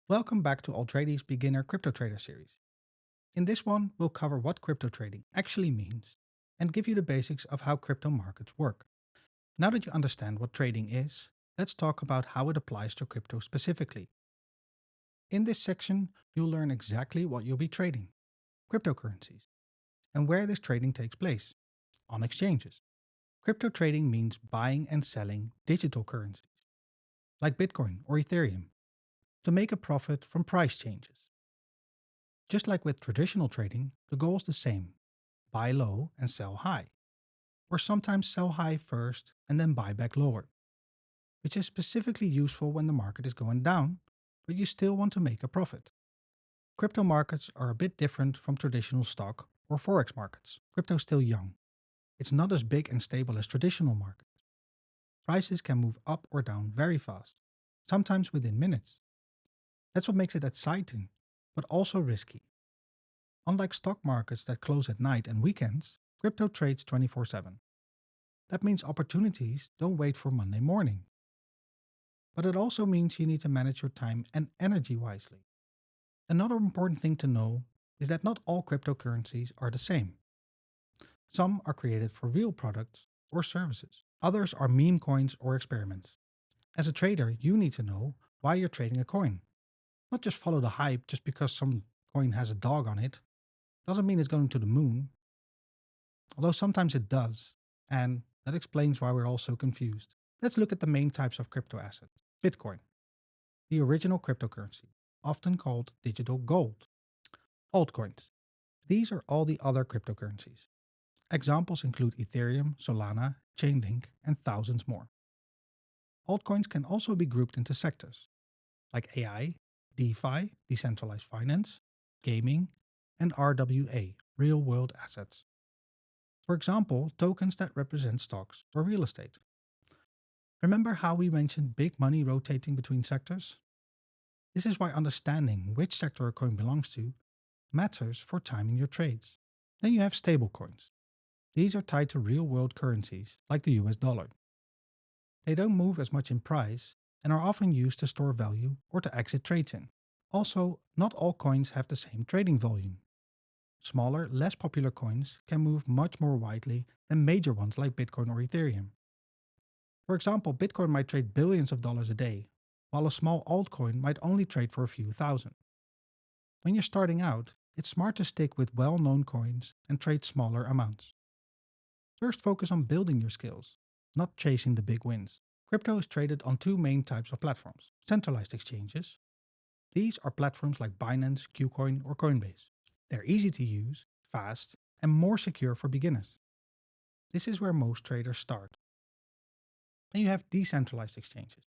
Welcome back to Altrady's Beginner Crypto Trader series. In this one, we'll cover what crypto trading actually means and give you the basics of how crypto markets work. Now that you understand what trading is, let's talk about how it applies to crypto specifically. In this section, you'll learn exactly what you'll be trading, cryptocurrencies, and where this trading takes place, on exchanges. Crypto trading means buying and selling digital currencies, like Bitcoin or Ethereum, to make a profit from price changes. Just like with traditional trading, the goal is the same: buy low and sell high, or sometimes sell high first and then buy back lower, which is specifically useful when the market is going down, but you still want to make a profit. Crypto markets are a bit different from traditional stock or forex markets. Crypto is still young. It's not as big and stable as traditional markets. Prices can move up or down very fast, sometimes within minutes. That's what makes it exciting, but also risky. Unlike stock markets that close at night and weekends, crypto trades 24/7. That means opportunities don't wait for Monday morning. But it also means you need to manage your time and energy wisely. Another important thing to know is that not all cryptocurrencies are the same. Some are created for real products or services. Others are meme coins or experiments. As a trader, you need to know why you're trading a coin. Not just follow the hype just because some coin has a dog on it. Doesn't mean it's going to the moon, although sometimes it does, and that explains why we're all so confused. Let's look at the main types of crypto assets. Bitcoin, the original cryptocurrency, often called digital gold. Altcoins. These are all the other cryptocurrencies. Examples include Ethereum, Solana, Chainlink, and thousands more. Altcoins can also be grouped into sectors, like AI, DeFi, decentralized finance, gaming, and RWA, real world assets. For example, tokens that represent stocks or real estate. Remember how we mentioned big money rotating between sectors? This is why understanding which sector a coin belongs to matters for timing your trades. Then you have stablecoins. These are tied to real world currencies like the US dollar. They don't move as much in price and are often used to store value or to exit trades in. Also, not all coins have the same trading volume. Smaller, less popular coins can move much more widely than major ones like Bitcoin or Ethereum. For example, Bitcoin might trade billions of dollars a day, while a small altcoin might only trade for a few thousand. When you're starting out, it's smart to stick with well-known coins and trade smaller amounts. First, focus on building your skills, not chasing the big wins. Crypto is traded on two main types of platforms: centralized exchanges. These are platforms like Binance, Qcoin, or Coinbase. They're easy to use, fast, and more secure for beginners. This is where most traders start. Then you have decentralized exchanges.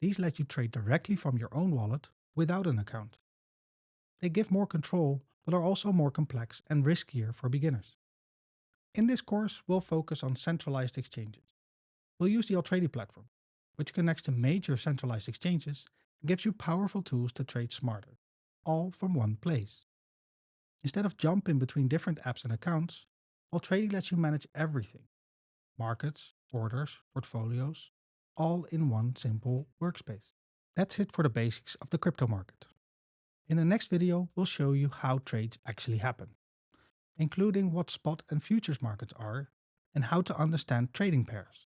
These let you trade directly from your own wallet without an account. They give more control, but are also more complex and riskier for beginners. In this course, we'll focus on centralized exchanges. We'll use the Altrady platform, which connects to major centralized exchanges and gives you powerful tools to trade smarter, all from one place. Instead of jumping between different apps and accounts, Altrady lets you manage everything: markets, orders, portfolios, all in one simple workspace. That's it for the basics of the crypto market. In the next video, we'll show you how trades actually happen, including what spot and futures markets are and how to understand trading pairs.